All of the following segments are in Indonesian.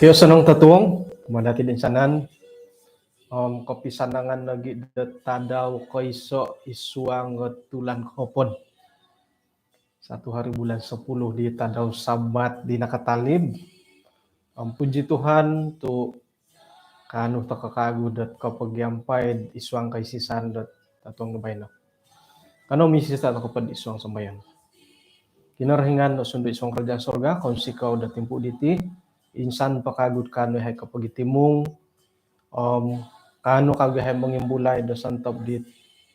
Tiyo sanong tatuong, madati din sanan, kopi sanangan lagi tadaw koiso isuang tulan kopon. 1 hari bulan 10 di tadaw sabat di nakatalib. Puji Tuhan tu kanu to kakagu dat kapagyampay isuang kaisisan dat tatuong nabayno. Kano misi sa kapag isuang sambayan. Kinarhingan no sundo isuang kerajaan sorga, kung sikaw dat timpu diti, insan pakagud kanu hay kapagitimong, kanu kagahay mangimbulay do santop dit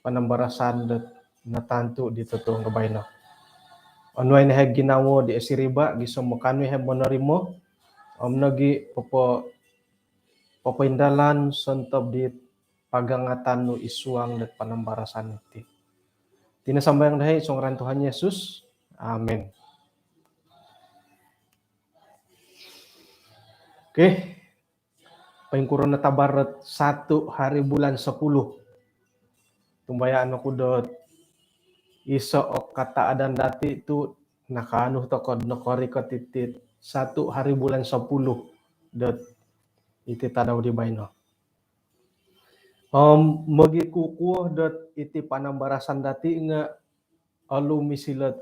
panambarasan dat natanto di tatuong nabayno. Anuay na hay ginawo di asiriba, giso mo kanu hay monarimo, nagi papaindalan santop dit pagangatan no isuang dat panambarasan iti. Tinasambayang dahi isong ran Tuhan Yesus. Amen. Okay. Paingkuron na tabarat 1 hari bulan 10. Tumbayaan ako dot iso o kataadan dati itu nakaano to kod nakori ko titit 1 hari bulan 10 dot iti tadaw di bayno. Magikukuh dot iti panambarasan dati nga alu misilat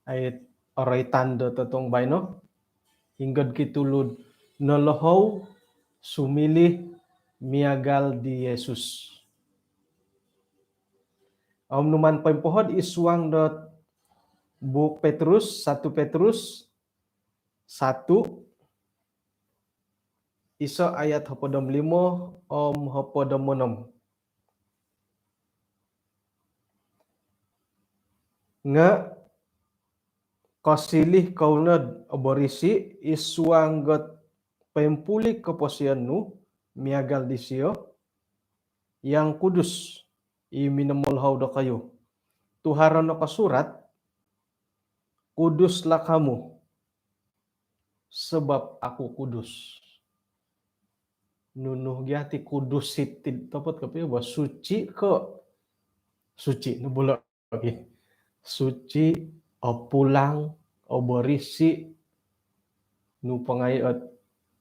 ay oraitan dot tatong bayno hinggad kitulud nolohaw sumilih miagal di Yesus. Numan pempohod isuang dot buk Petrus 1 Petrus 1 iso ayat hapodom 5 hapodom 6 nga kasilih kaunad aborisi isuang got pempulik keposiannu miagal di sio yang kudus iminamolhaw da kayo tuharan no kasurat kuduslah kamu sebab aku kudus. Nunuh giati kudus sitid topot kapi ba suci ko suci nu bola lagi suci o pulang o berisi nu pangayat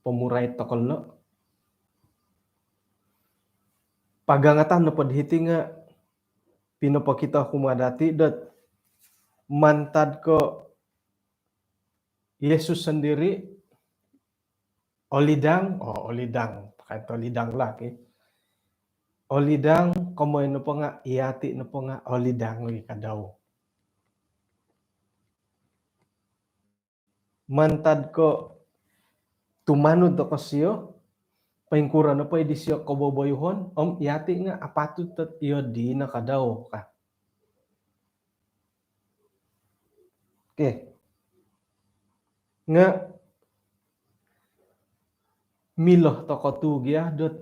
pemurai tokolno pagangatan na padhiti nga pinapakita kumadati dat mantad ko Yesus sendiri olidang pakai lidang lagi olidang kamoy no pa nga iati no pa nga olidang lagi kadaw mantad ko tumanod to kasiyo paingkura na pa idisyo kaboboyhon iati nga apatut tat iyo di nakadaw ka. Okay. Nga miloh to kotugya dot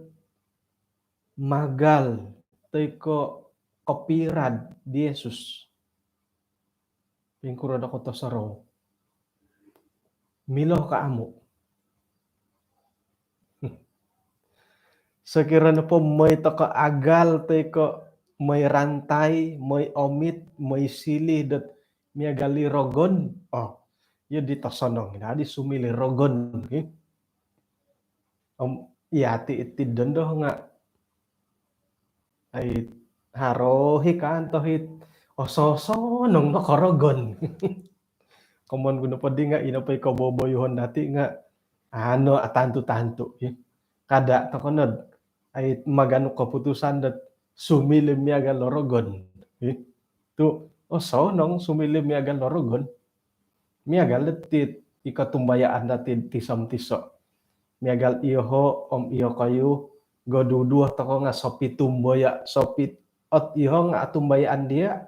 magal tay ko kopirad di Yesus. Paingkura na ko to saraw. Miloh ka amo. Sekiranya po may agal tay ko may rantay, may omit, may sili dat miagali rogon. Yun dito sonong. Di sumili rogon. Okay? Iati itid doon nga ay harohi ka antohit sonong nakorogon. Kaman guna pa di nga inapay kaboboyhon dati nga atanto-tanto. Kada takonod ay magano kaputusan dat sumilim miagal lorogon. Tu sonong sumilim miagal lorogon. Miagal letit ikatumbayaan natin tisam-tiso. Miagal iho iyo kayo goduduh tako nga sopi tumboya sopi ot iho nga atumbayaan dia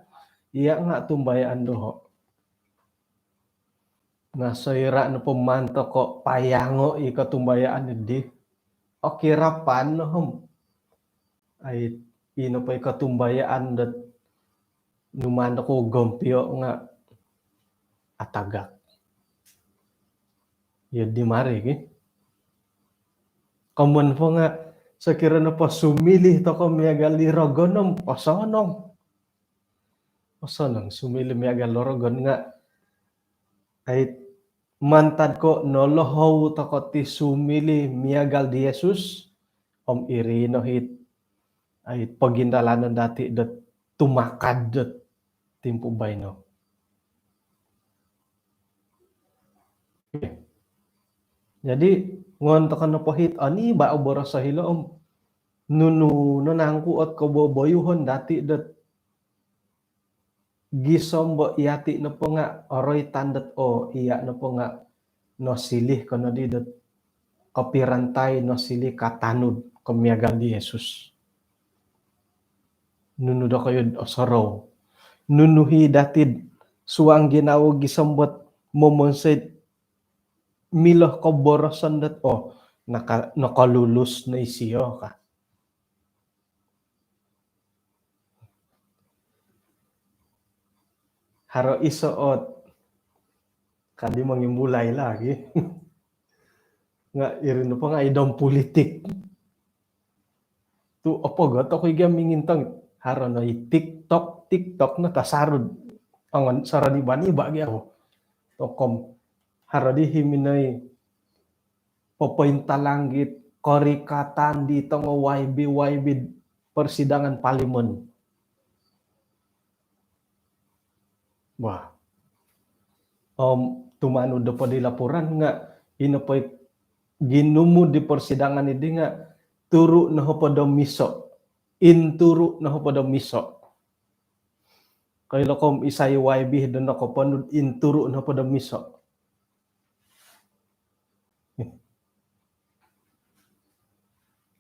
iya nga atumbayaan doho. Nga soira na pumanto ko payango ikatumbayaan di okirapan no ay ino pa ikatumbayaan dat numando ko gompyo nga atagak. Yun di mari Kaman po nga sakira na pa sumilih to ko miagali rogonom pasonong sumilih miagal rogon nga ay mantad ko nolohaw tako ti sumili miagal di Jesus om iri no hit ay pagindalanan dati dat tumakad dat timpo bayno. Jadi ngon to no pohit ani ba boros sa hilo om nunu nangku at kaboboyuhon dati dat gisombo iati no po nga oroy tandat o iya no po nga no silih kono di dat kapirantay no silih katanud kumiagal di Jesus. Nunu do kayo osoro. Nunuhi datid suang ginawa gisombot momonset miloh ko borosan dat o nakalulus na isiyo ka. Haro isoot kadi mangimbulay lagi. Nga irin pa nga idong politik. Tu opo goto ko igam mingintang haro no TikTok na tasarod. Angon sarani bani bagi ako. Tokom haro di himinay popointa langgit korikatan di tongo YB persidangan parlemen. Wah. Tumanu do pa di laporan nga inopoy ginumu di persidangan ini nga turu na hopodo miso. Inturu na hopodo miso. Kaya kom isay YB doon ako panud inturu na hopodo miso.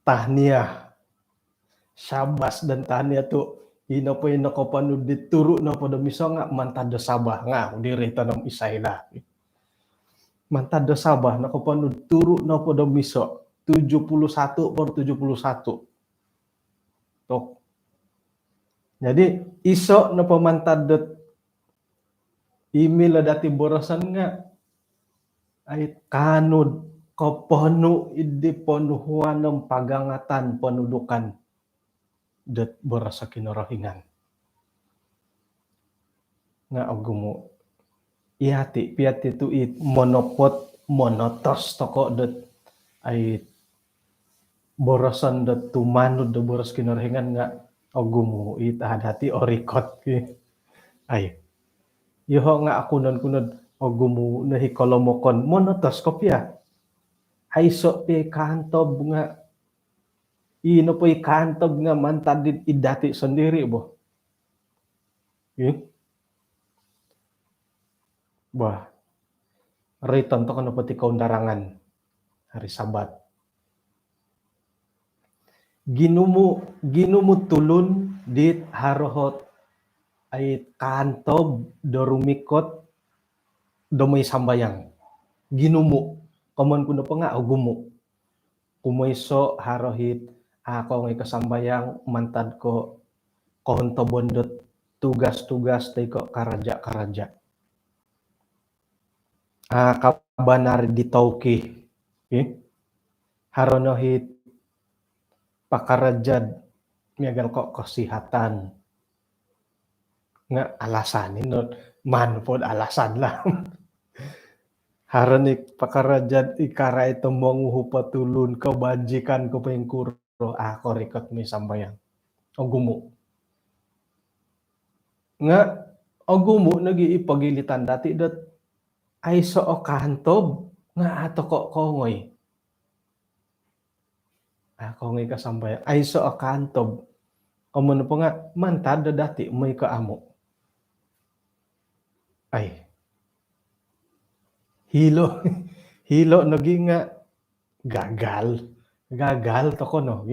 Tahniah. Syabas dan tahniah tu inopoy na ko panud dituru na hopodo miso nga mantado sabah nga diri tanom isay la. Mantado sabah na ko panud turu na hopodo miso. 71/71. Tok. Jadi iso na pamantadot email dati borosan nga ay kanud koponu idi ponuhuan ng pagangatan penudukan dat borasa kinorohingan. Nga agumo ihati piati tu it monotos toko dat ay borosan dat tumanud da boros kinorohingan nga agumo itahadati orikot ay yoho nga akunon agumo nahi kolomokon monotos kopya ay so pe kantob nga ino po ikantob nga mantadid idati sendiri bo. Wah. Riton to kono pati kaundarangan hari Sabat. Ginumu tulun dit harohot ay kantob dorumikot domay sambayang. Ginumu komon kuno pa nga agumo. Kumoyso harohit ako ngay kasambayang mantad ko kohonto bondot tugas-tugas tay ko karaja. Kabanar di Tauki. Haronohit pakarajad miagal ko kesehatan. Nga alasanin no manpod alasan lang. Haranik pakarajad ikara ito monguhu patulun kebajikan ko pengkuro ako rikot may sambayang. Ogumo. Nga ogumo nag-iipagilitan dati dat ay so kantob nga ato ko kongoy. Ako ngay kasambayan. Ay so kantob. Kamuno po nga mantado dati may kaamo. Ay. Hilo naging nga gagal to ko no.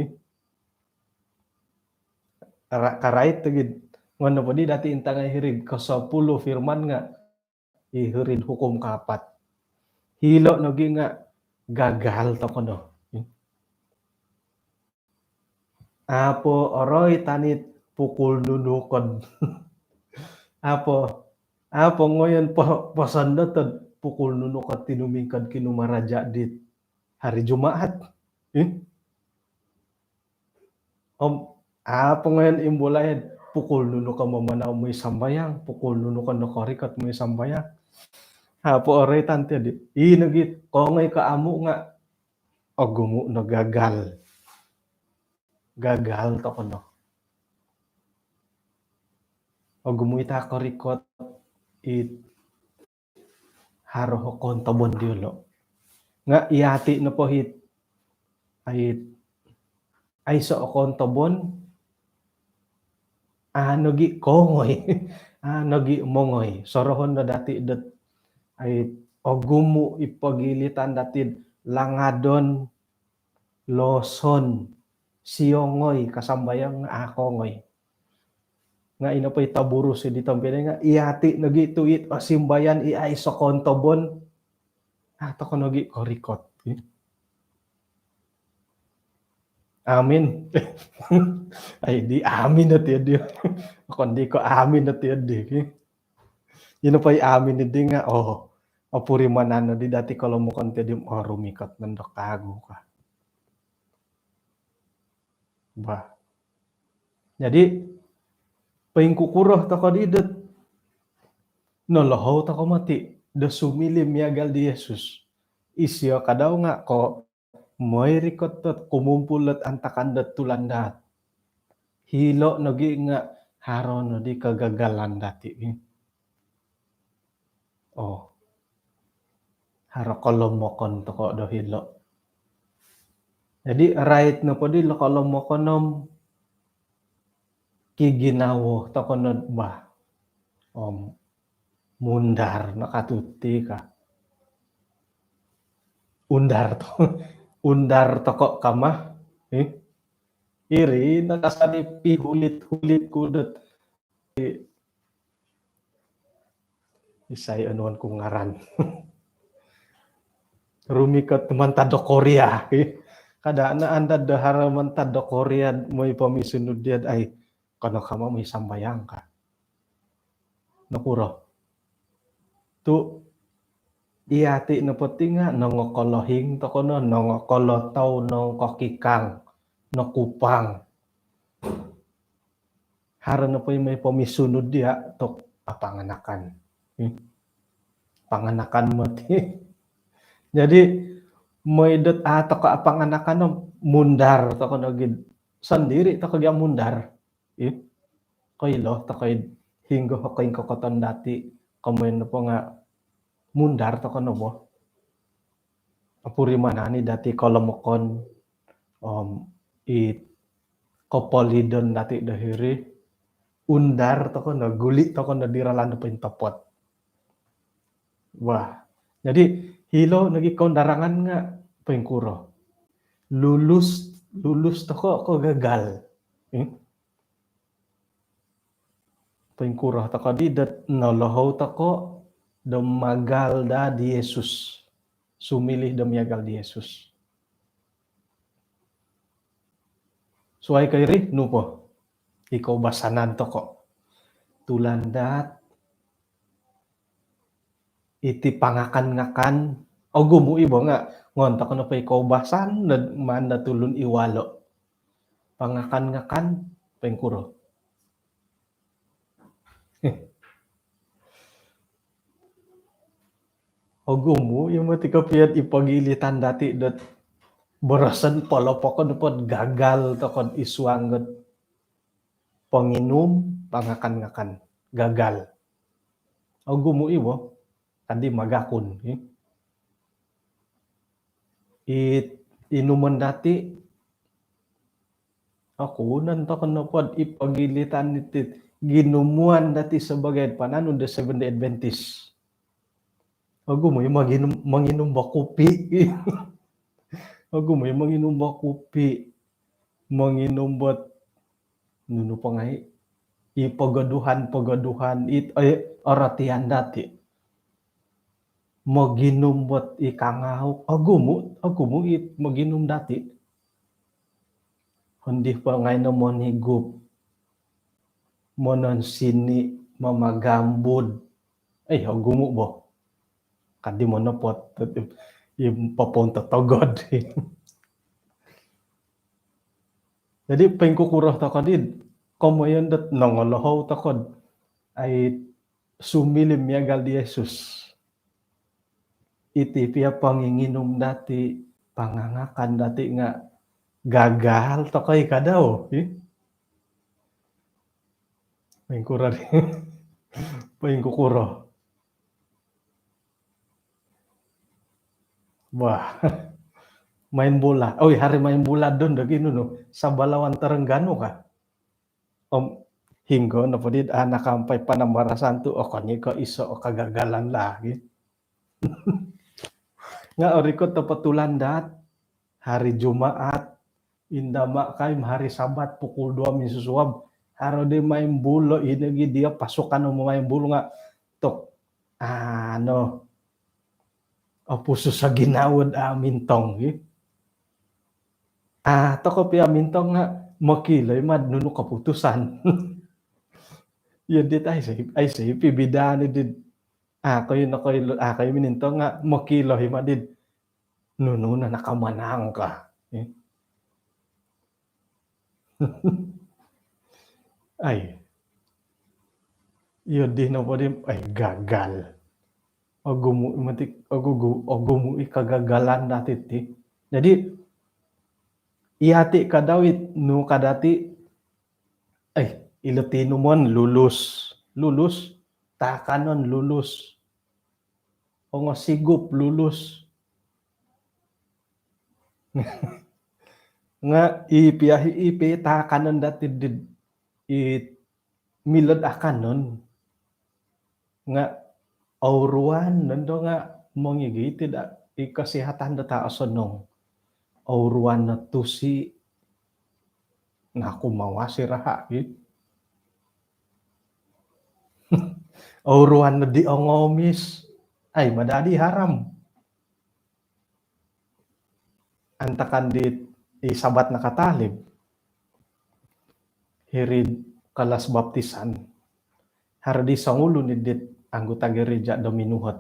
Karait tagid ngono po di dati intangay hirid ko 10 firman nga ihirid hukom kapat. Hilo naging nga gagal to ko no. Apo oroy tanit pukul nunukod. Apo ngoyon po pasandatan pukul nunukod tinumingkad kinumaraja dit hari Jumaat. Apo ngayon imbulayan pukul nunukod mamanaw mo sambayang, pukul nunukod nakarikat mo sambayang. Hapo oray tante di. Inagit kongay ka amo nga. O gumu no gagal. Gagal to kono. O gumuita ko rikot it haro kon tobon diulo. Nga iati no po hit ay so kon tobon nogi kongoy. Nogi mongoy. Sorohon na dati dat ay ogumu ipagilitan datid langadon loson siongoy kasambayang akongoy. Nga ina pa itaburo si ditampene nga iati nagi tuit simbayan iay so kontobon ato ko nagi korikot. Amin. Ay di amin na tiyan di. Kundi ko amin na tiyan di. Yun pa amin ni di nga opuri manano di dati kalau mo konti di rumikot nandok kago ka. Bah. Jadi paingkukuroh tako di det nolohaw tako mati da sumilim yagal di Yesus. Isyo kadaw nga ko moy rikot tot kumumpulat antakandat tulandat. Hilo nagi nga haron no di kagagalan dati. Haro kolomokon toko do hilo. Jadi right no po di lo kolomokonom kiginawo toko no ba. Mundar nakatuti ka. Undar toko kama. Iri nakasani pihulit-hulit kudut. Isay anuan kong ngaran. Rumikot mantado Korea. Kada na anda dahara mantado Korea mo ipamisunod diyan ay kano kama may sambayang ka. Nakuro. Tu iati na pati nga nangokolohing to kono nongokolotaw nong kokikang no kupang. Hara na po yung may pamisunod dia to apanganakan. Panganakan mo ti. Jadi may dot ato ka apanganakan no mundar to kono gid sandiri to kagya mundar. Koilo to kay hinggo koy kokoton dati kamoy no po nga mundar to kono bo. Apuri manani dati kolomokon kopolidon dati dahiri undar to kono guli to kono diralando pa intopot. Wah. Jadi hilo nagi kondarangan nga pengkuro. Lulus to ko gagal. Pengkuro to ko di dat nolohaw to ko demagal da di Yesus. Sumilih demiagal di Yesus. Suai kairi nupo. Ikaw basanan to ko. Tulandat iti pangakan-ngakan gumu ibo nga ngontak na pa ikaw basan man natulun iwalo. Pangakan-ngakan pengkuro. Gumu yung mati kapiat ipagilitan dati dot berasan polopokon pod gagal to kon iswangot panginum pangakan-ngakan gagal. Gumu ibo kandi magakon. Inuman dati ako nanto kono pod ipagilitan iti ginumuan dati sebagai panan the Seventh-day Adventist. Gumo yung manginom ba kopi. Gumo yung manginom ba kopi. Manginom ba nuno pa nga ipagaduhan oratian dati. Maginom bat ikangaw. Gumo maginom dati. Hindi pa ngay na monigup. Monon sini mamagambod. Gumo bo. Kadi mo na pot yung papunta to God. Jadi pengkukurah to kadid. Komoyan dat nangolohaw to kod ay sumilim yagal di Jesus. iti pia panginginom dati pangangakan dati nga gagal tokoy kadaw maingkura paingkukuro wah main bola hari main bola don dagino no sa Balawan Terengganu ka hinggo na pudid nakampay panambarasan tu kanya ko iso o kagagalan lagi nga orikot tepetulan dat hari Jumaat indama kay hari Sabat pukul 2 min susuab haro de main bola inagi dia pasukan mo main bola nga tok puso sa ginawad amintong toko pi amintong nga makilay mad nuno kaputusan yun dit ay say pibidaan dit kayo minintong nga makilo himadid nuno na nakamanang ka ay yun di na po din ay gagal ogumu ikagagalan natit jadi ihati kadawit no kadati ay Ilocano mon lulus takanon lulus o nga sigup lulus nga ipi takanon dati milad akanon nga auruan nando nga mongigi tidak ikasihatan data asonong auruan na tusi nga kumawasi raha auruan na di ongomis ay madadi haram antakan di sabat nakatalib hirid kalas baptisan hardi sangulo ni dit anggota gereja dominuhot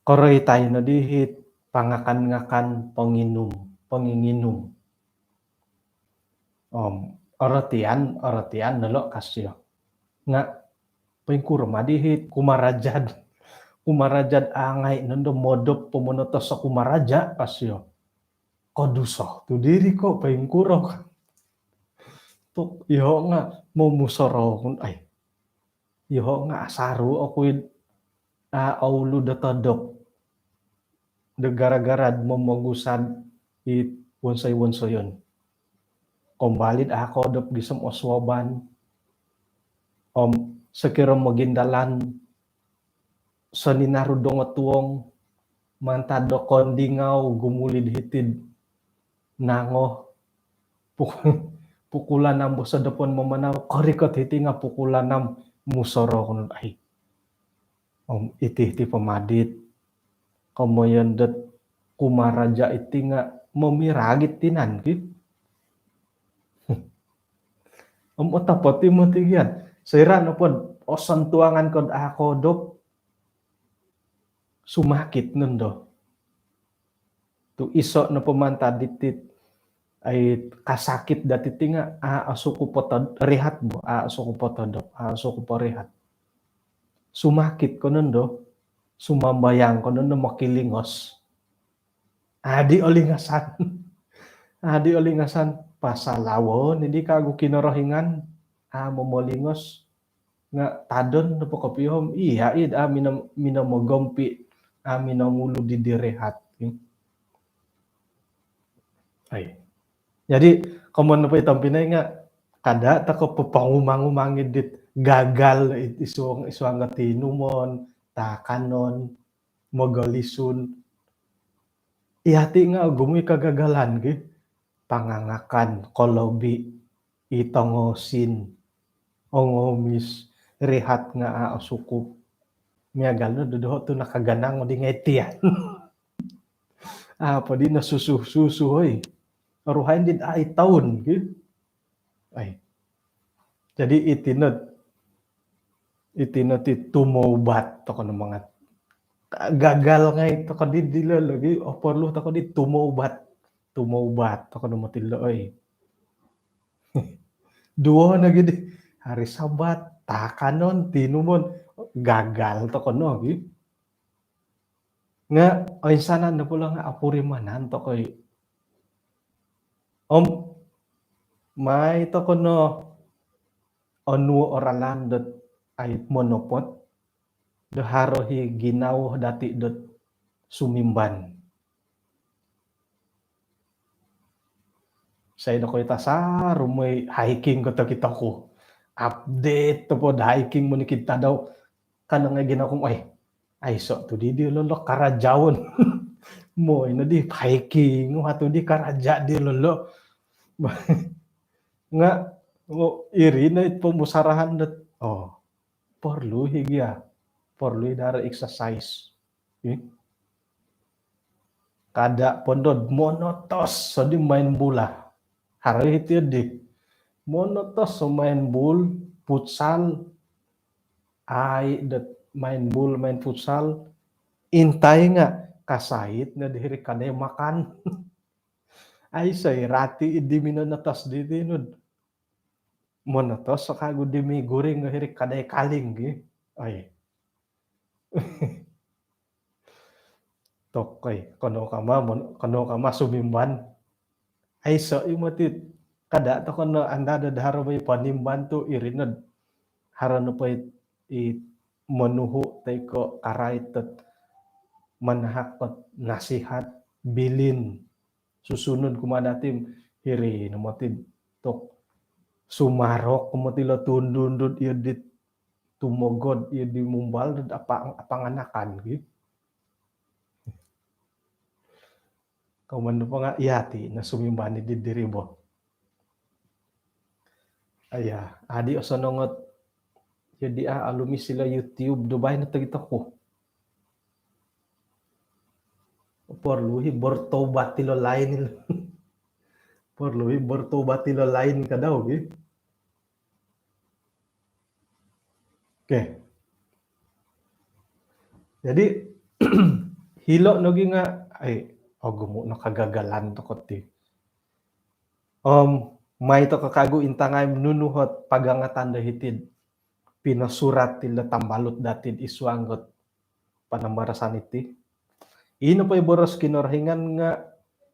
koroy tayo na dihit pangakan-ngakan panginginom oratian nalo kasyo nga pengkur madihit kumarajad angay nando modop pumonotos sa kumaraja kasyo koduso tu diri ko pengkuro tuk iho nga mumusoro ay iho nga asaru akuid aulu datadok de gara-gara momogusan it wonsay-wonsoyon kombalid ako dop gisem oswaban sekira magindalan sa ninarudong atuong mantado kondingaw gumulid hitid nango pukulan nam sa dapon mamanaw korikot hiti nga pukulan nam musoro kuno ay iti pamadit kamoyan dat kumaraja iti nga memiragit tinan ki utapot mo tigyan sira no pod osan tuangan kod ako dop sumakit nundo tu iso na pemanta ditit ay kasakit dati tinga asuko potod rehat bo asuko potod asuko po rehat sumakit ko nundo sumambayang ko nundo makilingos adi olingasan pasalawon hindi kago kinorohingan momolingos nga tadon no pokopihom iya id minamogompi minamulo di direhat ay jadi komon pa itong pinay nga kada tako papangumangumangid dit gagal isuang nga tinumon takanon mogalisun ihati nga gumi kagagalan gi pangangakan kolobi itongosin ongomis rehat nga sukup miagal no dodo to nakaganang di ngetian padi na susu hoy aruhain din ay taon gitu ay jadi itinot tumaubat to kono mga gagal nga ito ko di lagi oporlo to ko di tumaubat to kono matilo ay duo na gid hari Sabat takanon tinumon gagal to kono gitu nga o insanan na pula nga apurimanan to koy om may to kono onu oralan dot ay monopot do harohi ginaw dati dot sumimban. Sa ino ko sa rumoy hiking ko to kita ko. Update to po hiking mo ni kita daw kanang nga ginaw kong ay so to di lolo karajawon. Mo ino di hiking hato di karaja di lolo. Nga mo iri na it pumusarahan dat perlu higya. Perlu dara exercise. Kada pondod monotos so di main bola. Hari itu di monotos so main bul futsal ai det main bul main futsal intay nga kasait na diri kanay makan. Ay say rati idi minonotos di tinod. Monotos so kago di mi guring nga hiri kanay kaling gi. Ay. Tokoy kono kama sumimban. Ay so imatit kada to kono anda da haro may panimban to irinod harano pa it menuhu tay ko karaitet manhakot nasihat bilin susunod kumadatim hiri namatid tok sumarok kumatila tundundud ieu dit tumogod ieu di mumbal dud apanganakan gitu. Kauman pa nga iyati na sumimbani di diribo. Aya, adi osonongot jadi alumi sila YouTube dubay na tagita ko. Porluhi bertobat tilo lain. Porluhi bertobat tilo lain ka daw gitu. Oke. Jadi hilo nogi nga gumo nakagagalan to koti. May to kakago intangay nunuhot pagangatan dahitid pinasurat tila tambalot datid isuanggot panambarasan iti. Ino pa iboros kinorhingan nga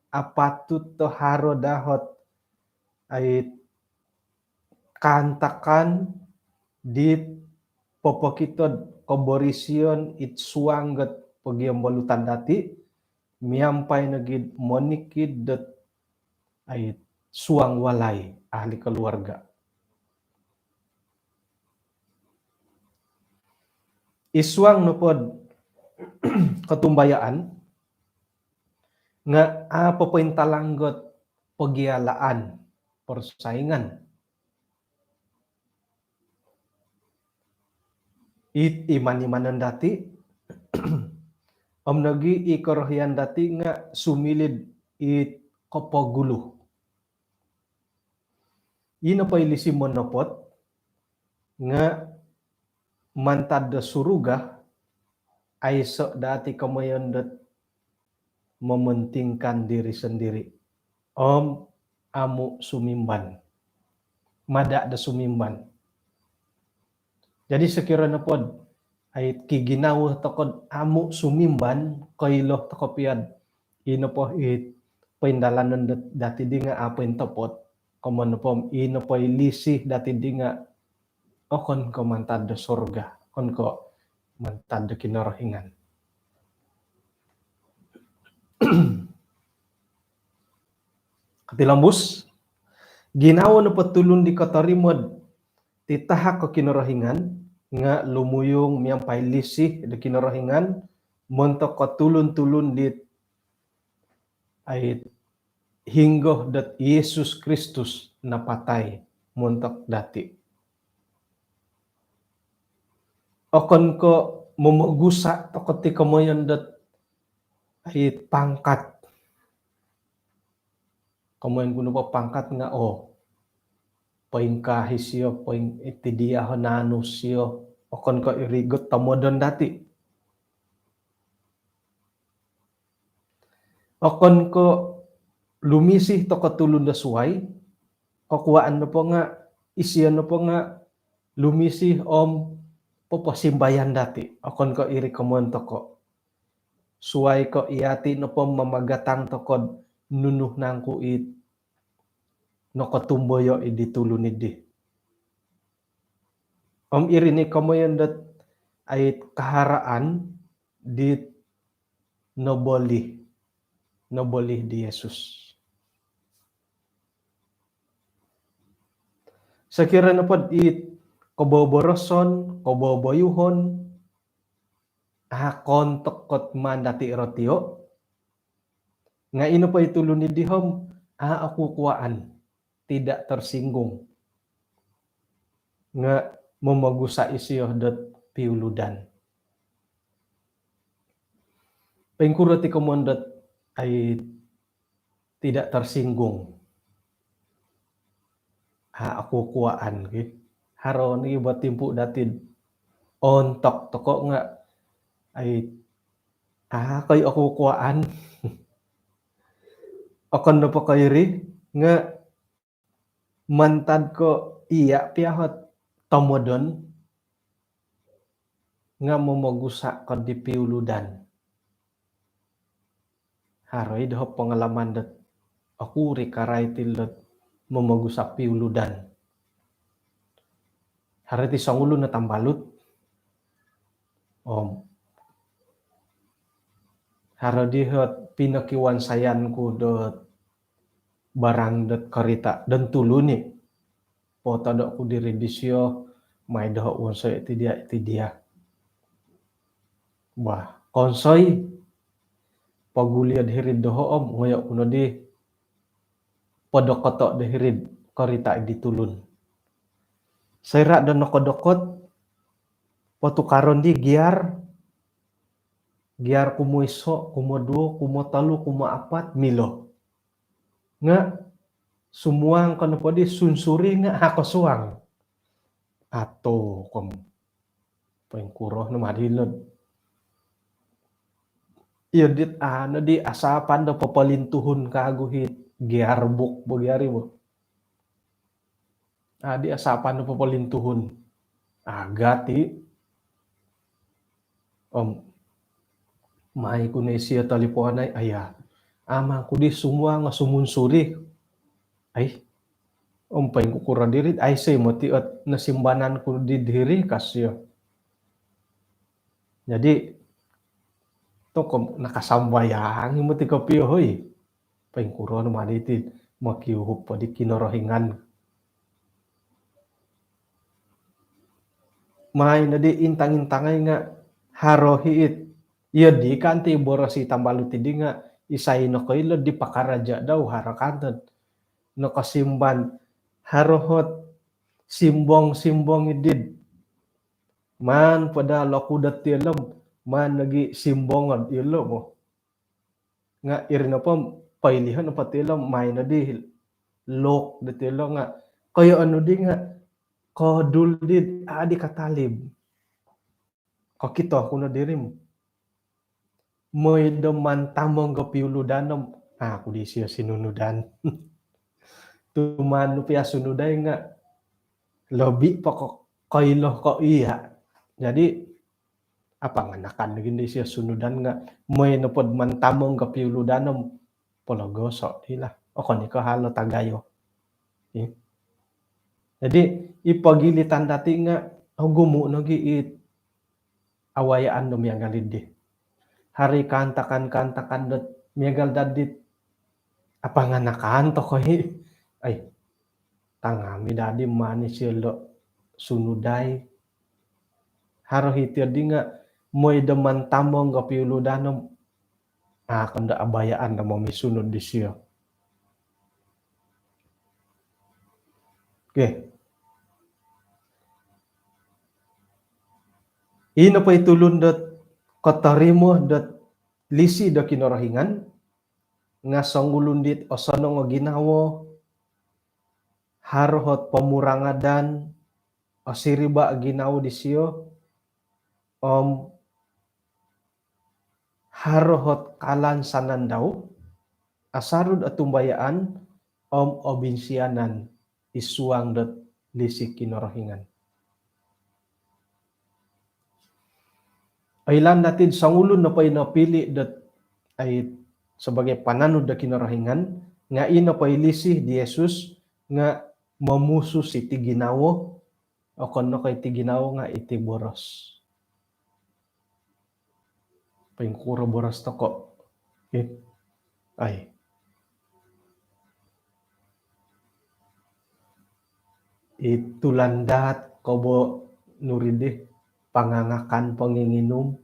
apatut to haro dahot ay kantakan dit popokitod koborisyon it suanggot pagyam balutan dati miampay nagid monikid dot ay suang walay ahli keluarga. Isuang nupod katumbayaan nga papaintalanggot pagyalaan persaingan. It iman-imanan dati nagi ikorohyan dati nga sumilid it kopoguluh. Ino pa ilisi monopot nga mantad da suruga ay so dati kamayon dat mementingkan diri sendiri. Amu sumimban. Mada da sumimban. Jadi sekiranya pod ay kiginaw tokod amu sumimban kailoh tokopiad ino po it paindalanon dati di nga apo intopot komon po ino po ilisi dati di nga kon ko mantad do surga kon ko mantad do kinorohingan. Katilambus ginawa no patulon di katarimod titahak ko kinorohingan nga lumuyong miyang pailisi de kinorohingan montok katulon-tulon dit ay hinggoh dat Yesus Kristus napatay montok dati. Okon ko mumugusa to kati kamoyon dat ay pangkat. Kamoyon kuno pa pangkat nga paingkahi siyo, paing itidiya honano siyo, okon ko irigot tamodon dati. Okon ko lumisih to katulon da suway, kukuhaan no po nga, isiyan no po nga, lumisih papasimbayan dati. Okon ko irikomon to ko. suai ko iati no pom mamagatang tokod nunuh nangku it no kotumboyo idi tulunidi. Om irini komoyendet ait kaharaan di nobolih di Yesus. Sekiranya pod it koboboroson, koboboyuhon, kontok kot mandati rotio, nga ino pa itulun ni dihom, aku kuaan, tidak tersinggung. Nga memagusa isiyo dot piuludan. Pengkurati komondot ay tidak tersinggung. Aku kuaan, gitu. Haron ni buat timpu datid ontok toko nga ay kay aku kuaan. Okon na pa kayri nga mantad ko iya piyahot tomodon nga mamagusa ko di piuludan. Haroy daho pengalaman dat aku rikaray tilot mamagusa piuludan. Hari ti sangulo na tambalut. Haro dihot pinakiwan sayan ko dot barang dot karita dan tuluni. Pota dot ko diri disyo may daho unsoy iti dia. Bah, konsoy paguliad hirid doho ngoyo kuno di podokoto de hirid karita di tulun. Sayra dan nokodokot potukaron di giar kumo iso, kumo duo, kumo talu, kumo apat, milo. Nga sumuang kono po di sunsuri nga ako suang. Ato kom pengkuroh no madilod. Iyo dit di asapan do papalintuhun kaguhit giarbuk bogyari mo. Di asapan do papalintuhun. Agati may kunesiya talipuanay aya. Amang kudi semua nga sumunsuri. Ay, paing kukurang diri. Ay say mati at nasimbanan ko di diri kasyo. Jadi, to kom nakasambayang mo ti kapiyo hoy. Paing kurang maditid makiuhup pa di kinorohingan. May na di intang-intangay nga harohiit. Iya di kanti borosi tambaluti di nga isay no koilo di pakaraja daw harakantan. No kasimban harohot simbong idid. Man pada lakudat tilom man nagi simbongan ilo mo. Nga irina po pailihan pa tilom may na di lok de tilo nga kayo ano di nga kodul di di katalib. Kakito kuno dirim. Moy daman tamong gapiuludanom. Ako di siya sinunudan. Tumano piya sunuday nga lobi pa ko kailo ko iya. Jadi apa nga nakan hindi siya sunudan nga moy napod man tamong gapiuludanom pologoso hila. O kani ko halo tagayo. Jadi ipagilitan dati nga gumu no giit awayaan no miyagalid hari kantakan dot miyagal dadit apa nga nakanto ko ay tangami dadi mani silo sunuday haro hitir di nga moy daman tamong gapiuludanom kanda abayaan na mamisunod di siya. Okay. Ino pa itulun dot kotarimo dot lisi do kinorohingan nga sanggulundit o sanong o ginawo harohot pamurangadan o siriba ginawo di siyo harohot kalan sanan daw asarud atumbayaan obinsianan isuang dot lisi kinorohingan. Ailan natin sangulon na pay napili dat ay sebagai pananod da kinarahingan nga ina pay lisih di Jesus nga mamuso si ti ginawo o kono kay ti ginawo nga iti boros. Paingkuro boros to ko. Okay? Ay. Itulandat kobo nuride pangangakan panginginom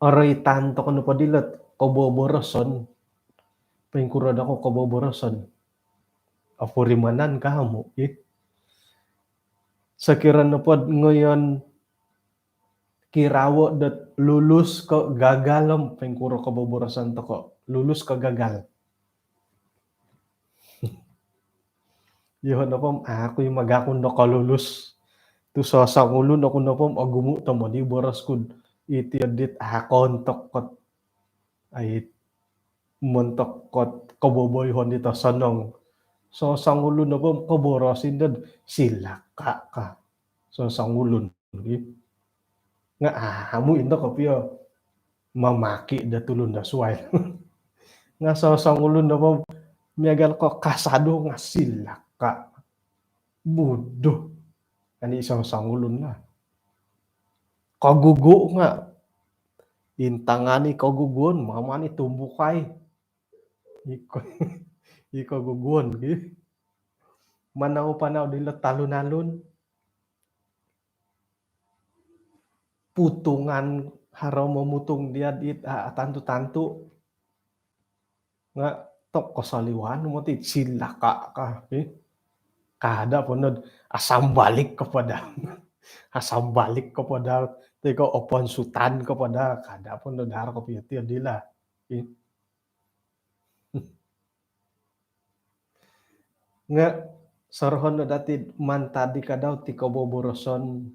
aray tanto kono padilat kobo boroson paingkuro dako kobo boroson apurimanan kamu sekiranya pod ngayon kirawo dat lulus ko gagalem paingkuro kobo boroson to ko lulus ko gagal yun apom ako yung magakon no kalulus tu sasangulon ako na pom agumu tamo di boras kud iti adit kontok kot ay montok kot kaboboyhon dito sanong sasangulon na pom kaborosin dad sila ka sasangulon nga amu indo kapyo mamaki da tulon da suway nga sasangulon na pom miagal ko kasado nga sila ka budo ani isang sangulon na kagugo nga intangani kagugon mamani tumbukay ikagugon manaw panaw dila talunalon putungan haraw mamutong diad tanto-tanto nga tok kasaliwan mo ti silaka ka kada punod asambalik kepada teko oponsutan kepada kada punod har ko piti adila nga sarhon dati mantadi kadaw ti kaboboroson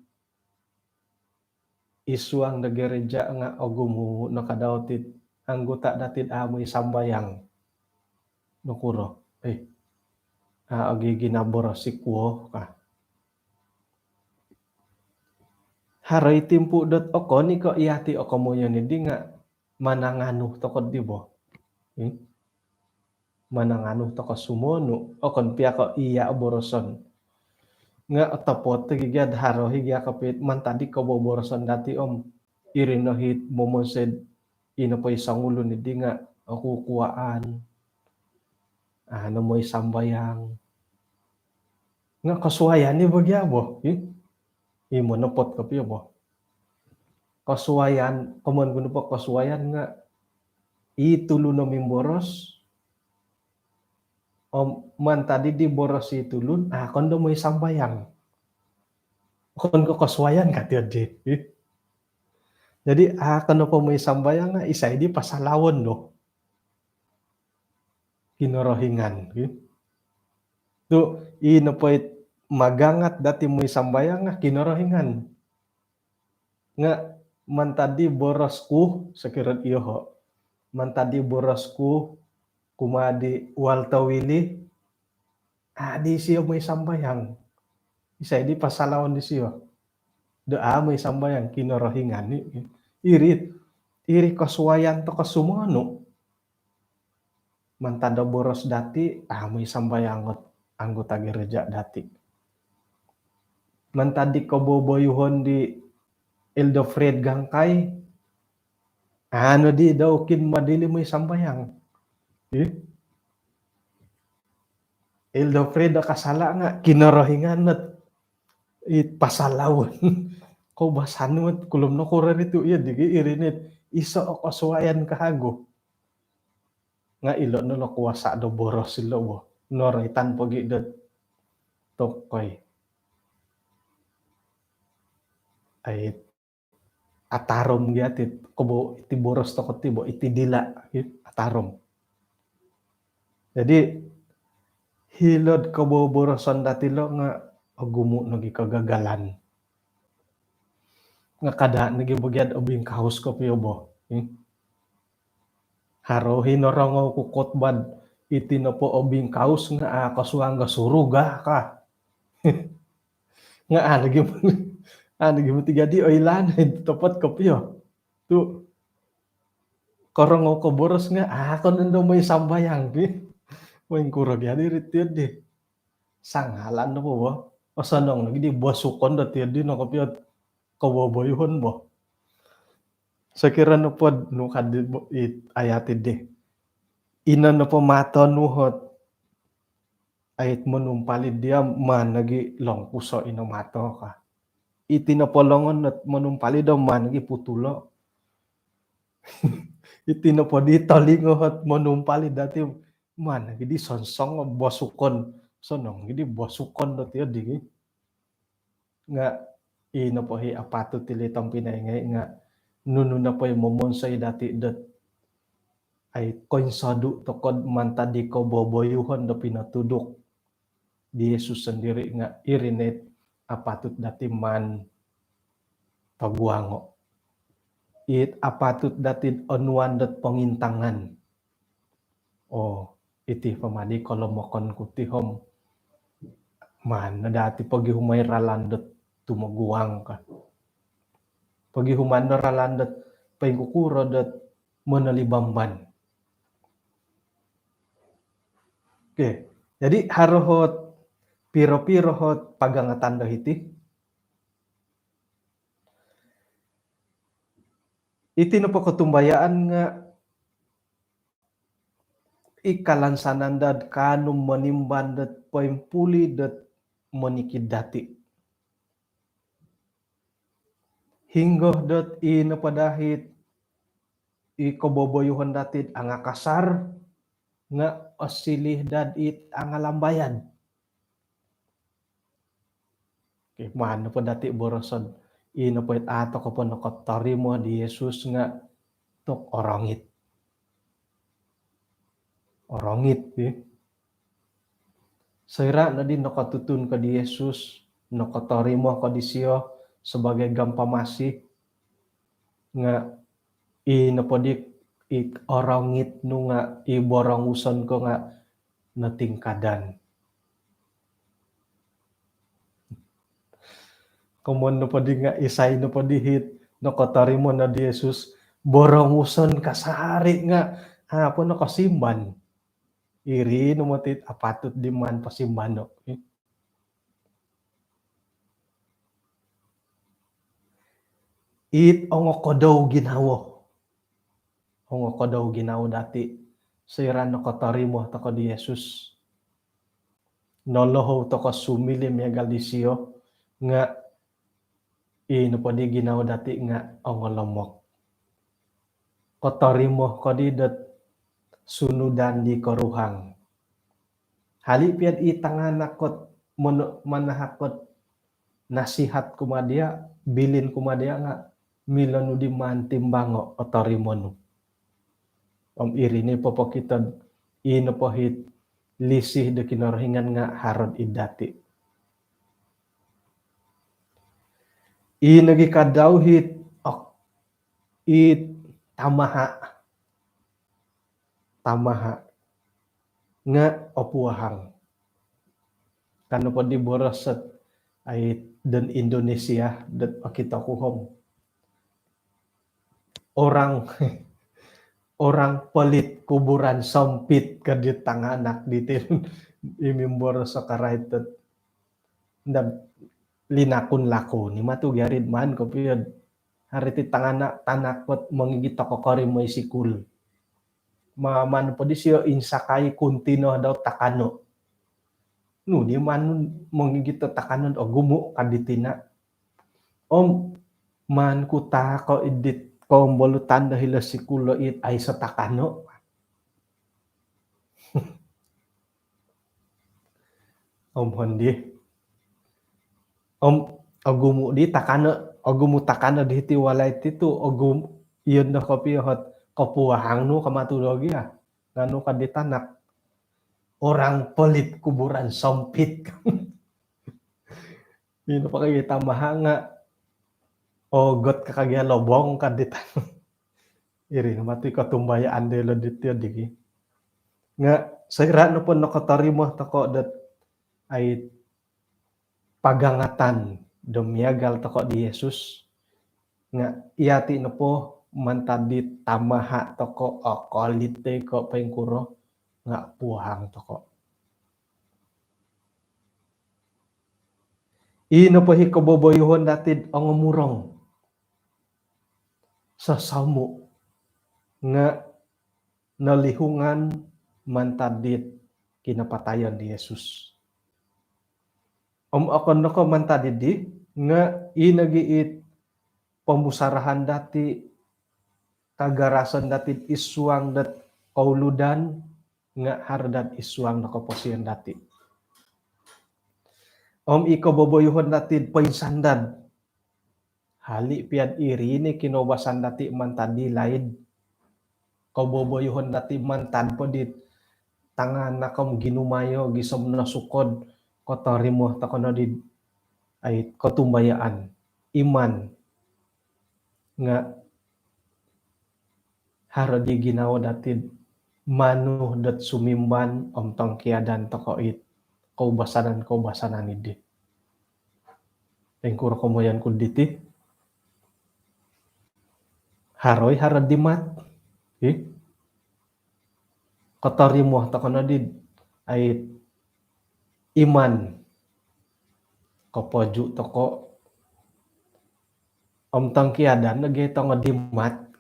isuang da gereja nga ogumu no kadaw ti anggota dati amoy sambayang nokuro agi ginaboros sikwo ka haray timpu dot oko ni ko iyati oko mo yun hindi nga manangano tokod di bo manangano to ka sumono okon pia ko iya boroson nga tapot gigad haro higya kapit mantadi ko boroson dati irinohit momosed ino po isang ulo ni di nga ako kuwaan ano mo sambayang nga kasuwayan ni bagya bo imo napot kapyo bo kasuwayan komon kuno po kasuwayan nga itulo no mimboros man tadi di boros itulun kondo mo sambayang kon ko kasuwayan ka di jadi kono po mo sambayang nga isa di pasalawon no kinorohingan tu ino po magangat dati mo sambayang nga kinorohingan nga man tadi borosku sekirat iyo ho man tadi borosku kumadi waltawili di siyo may sambayang isa di pasalawon di siyo may sambayang kinorohingan iri kasuwayan to kasumano man tada boros dati may sambayang anggota gereja dati man tadi kaboboyuhon di Eldo Fred Gangkay di daw kin madili mo sambayang Eldo Fred kasala nga kinorohingan at pasalawon ko basanot kulom no kurar ito digi irinit isa o kasuwayan kahago nga ilo no kuwasa do boros silo bo noraitan pagi dot tokoy ay atarom giatit kubo iti boros to tibo iti dila atarom jadi hilod kaboboroson dati lo nga agumo nagi kagagalan nga kada nagi bagyad ubing kahus ko piyo bo haro hinorangaw ko kotbad iti na po ubing kahus nga kasuang nga suruga ka nga nagi mo tiga di oilan tapat ko piyo Tu korong ko boros nga kon endo may sambayang pi. Moing kurag ya diri tiad di. Sanghalan na po ba? O sanong lagi di buasukon da tiad di no kapiat kawabayuhon ba. Sekira no pod no kadid ayatid di. Ina no po mato nuhot ayat menumpalid dia man lagi long puso ino mato ka. Iti na polongon at menumpalid daw man lagi putulo. Iti na po di tolingo at menumpalid dati man lagi di sonsong buasukon. Sonong gidi buasukon dati di. Nga ino po hi apato tilitang pinaingay nga nuno na po yung momonsay dati dat ay konsadu tokod mantadi ko boboyuhon do pinatudok di Yesus sendiri nga irinet apatut dati man paguango. It apatut dati onuan dat pengintangan. Oh, iti pamadi kolomokon kutihom man na dati pagi humay ralandat tumaguang ka. Pagi humanda ralandat paingkukuro dat menalibamban. Oke, jadi harohot piro-piro hot pagangatan dahiti. Iti no pakutumbayaan nga ikalansanan dad kanum menimban dat poimpuli dat menikid dati. Hinggo dat ino padahit ikoboboyuhon dati anga kasar nga osilih dad it anga lambayan. Okay, mahal po dati borosod. Ino po it ato ko po nakotori mo di Yesus nga tok orangit. Orangit. Eh. Sira na din nakatutun ka di Yesus. Nakotori mo ka di siyo sebagai gampamasi. Nga ino po di orangit no nga iborangusan ko nga natingkadan. Kumon no padi nga isay no padi hit no kotari mo na di Jesus borangusan kasari nga hapon no kasimban. Iri no motit apatut di man pasimban no. It ongokodaw ginawo. Ongokodaw ginawo dati. Sira no kotari mo tako di Jesus. Noloho to ko sumilim ya galdisio nga ino po di ginaw dati nga ongolomok. Kotori mo ko di dat sunudan di koruhang. Hali pian itangan nakot manahakot nasihat kumadia bilin kumadia nga milanu di man timbango otori mo no. Iri ni po kita ino po hit lisih de kinorhingan nga harod idati. Inagi kadaw hit it tamaha nga opuahang. Kano po di borosat ay dan Indonesia dat kita kuhom. Orang pelit kuburan sempit ke di tanganak ditin imimbor sa karaitet ndab linakun lako ni matu garid man ko piod hariti tanganak tanakot mangigita ko kari mo isikul maman po di siyo insakai kuntino daw takano no di man mangigita takano o gumu kaditina man kuta ko idit kombolutan dahil sikulo it ay sa takano. Hondi. Ogumu di takano, ogumu takano di hiti walay titu, yun na kopihot kopuahang no kamatulogi ya. Ngano ka ditanak. Orang pelit kuburan sempit. Yun pa kayo tamahanga. Got kakagya lobong ka ditanak. Iri mati katumbayaan delo dityo digi. Nga sira no po nakatarimo tako dat ay pagangatan dumiagal tako di Yesus nga iyati no po mantadit tamaha toko kolite ko pengkuro nga puhang toko. Ino pahi kaboboyohon datid ang umurong sa samu nga nalihungan mantadit kinapatayon ni Yesus. Akon nako mantadit di nga inagiit pamusarahan dati kagarasan dati isuang dat kauludan nga hardat isuang nakaposian dati. Ikaboboyohon dati painsandan hali piad iri ni kinobasan dati mantadi lain kaboboyohon dati mantan po dit tangan na kam ginumayo gisom na sukod kotorimo takono di ay katumbayaan iman nga haro di ginawa dati manu dat sumimban tong kiadan tokoit kaubasanan idi pengkuro komoyan kuditi haroy harad dimat kotorimo takono di ay iman kopoju toko tong kiadan nagay tong dimat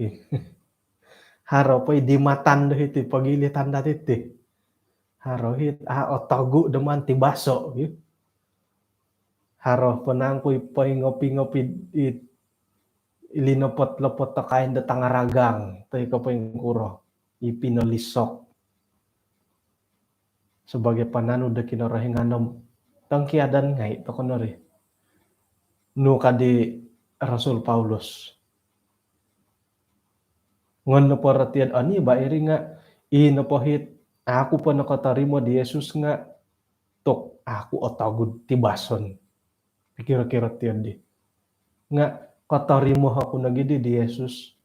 haro poy dimatan dahiti pagilitan dati haro hit otagu deman tibaso haro penang poy ngopi-ngopi ilinopot-lopot takain da tangaragang tay ko pengkuro ipinolisok sebagai pananu da kinorahinganom tong kiadan ngai tokonori nu kadi Rasul Paulus ngon perhatian ani bairi nga inopohit aku pa nakatarimo di Yesus nga tok aku otagud tibason kira-kira tiyan di nga katarimo aku nagidi di Yesus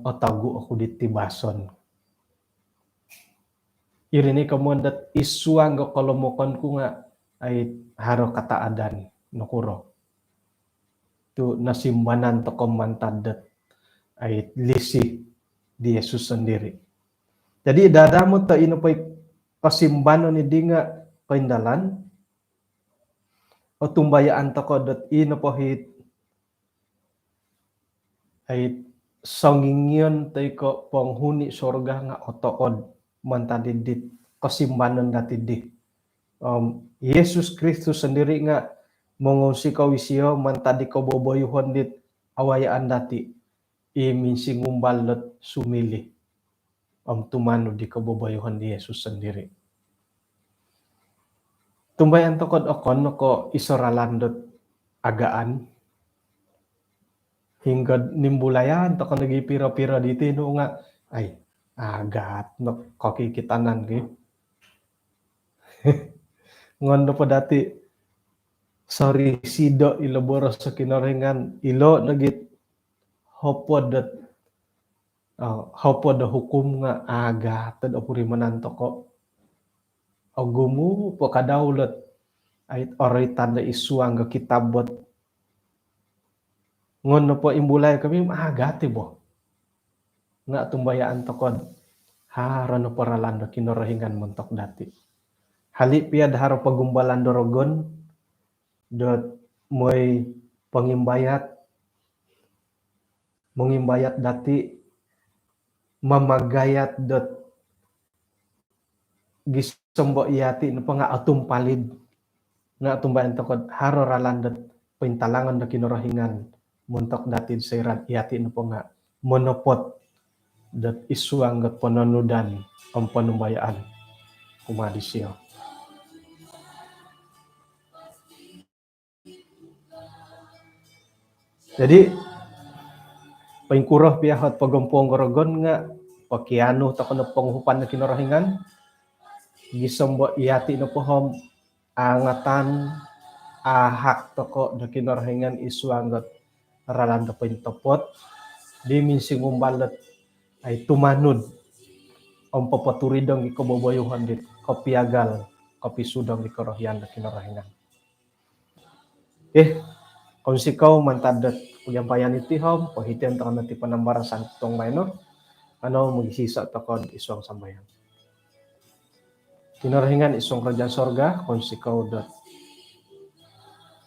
otagu aku di tibason irini kamondat isuang ga kolomokon ku nga ay haro kataadan nokuro tu nasimbanan to komantadet ay lisi di Yesus sendiri. Jadi dadamo ta ino pay pasimbano ni dinga paindalan o tumbayaan to ko dot ino pohit ay songingyon tay ko penghuni sorga nga otood mantadidit kasimbanon dati di. Yesus Kristus sendiri nga mongsi kawisyo mantadi ko boboyuhon dit awayaan dati iminsing umbalot sumili tumano di kaboboyuhan di Yesus sendiri. Tumbayan tokod okon ko isoralandot agaan hingga nimbulayan tokon nagi pira-pira dito no nga ay agat no kokikitanan ki ngono pa dati sorry sido iloboros sa kinorengan ilo nagit hopod da hukum nga aga tad opuri mananto ko agumu po kadaulat ay oritan da isuang ga kitabot ngono po imbulay kami agati bo nga tumbayaan tokod harano paralando kinorahingan montok dati hali piad haro pagumbalan dorogon dot moy mengimbayat dati mamagayat dot gisombo iyati no nga atum palid nga tumbayan tokod haro ralandat pintalangan da kinorahingan muntok dati sayran iyati no nga monopot dot isuang gat pananudan ang panumbayaan kumadisyo. Jadi pengkuroh piyahot pagompong gorogon nga pakiano ta kono panghupan na kinorahingan gisombo iyati no pohom angatan ahak toko da kinorahingan isuang gat ralanda pintopot di minsing umbalat ay tumanud ang papaturidong ikaboboyuhan dit kopiagal kopisudong ikorohyan da kinorahingan kung sikaw mantadat Pagyampayan iti hom, pahitian ta kan ti panambarasan tong bayno. Magisisa ta kon isuang sambayan. Kinarahingan isong kerajaan sorga, kon sikaw dot.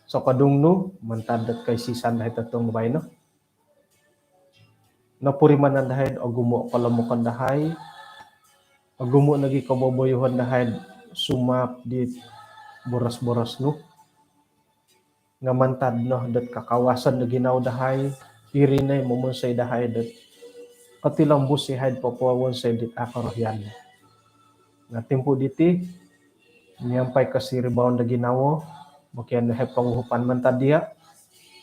So kadungno, mantadat kay sisan dahil tatong bayno. Napuriman na dahil o gumo kalamukan dahil. O gumo nagi kaboboyuhan dahil sumap di boras-boras no. Nga mantad no, dat kakawasan na ginaw dahil. Irinay mumunsay dahil dat. Katilang busihaid papawon sa dit akarohyan. Nga tempo diti, niyampay kasiribaon na ginawo, makiyan na panguhupan man tadiya,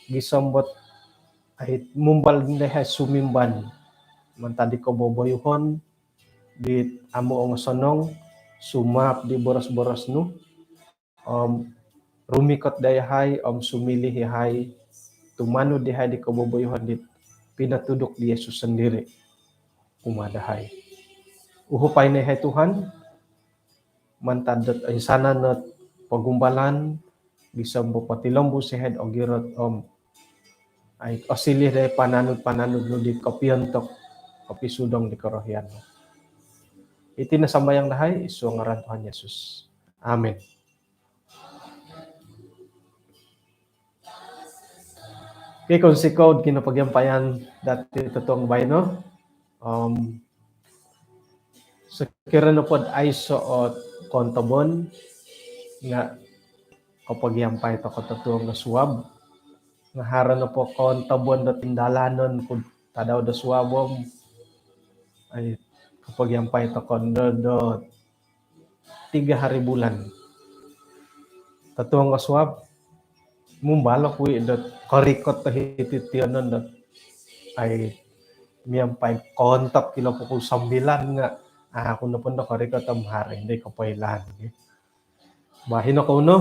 gisambot ay mumbal na sumimban, man tadi ko boboyuhon, di amo ang sonong, sumap di boras-boras no, rumikot dayahay, sumili hihay, tumano dihay di ko boboyuhon, di pinatudok di Yesus sendiri, umadahay. Uhupay na hay Tuhan, mantadot ay sana na pagumbalan, bisambo patilambo si head o girot ay osilih day pananud no di kapiyontok, kapisudong di karohyan. Iti nasambayang dahay, isu ngaran Tuhan Yesus. Amen. Okay, kung si Code, kinapagyampayan dati totoong bayno, sekira na pod ay so kontabon nga kapag yampay to katatuong na suwab nga haran na po kontabon na tindalanon kung tadaw da suwabom ay kapag yampay to kondo 3 hari bulan tatuong na suwab mumbalok wi dot korikot to hititiyonon dot ay miyampay kontak kilo pukul 9 nga kung na po na korikot am hari hindi kapailan bahin ako no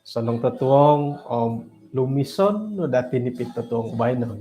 so nung tatuong lumison no dati nipit tatuong bahin no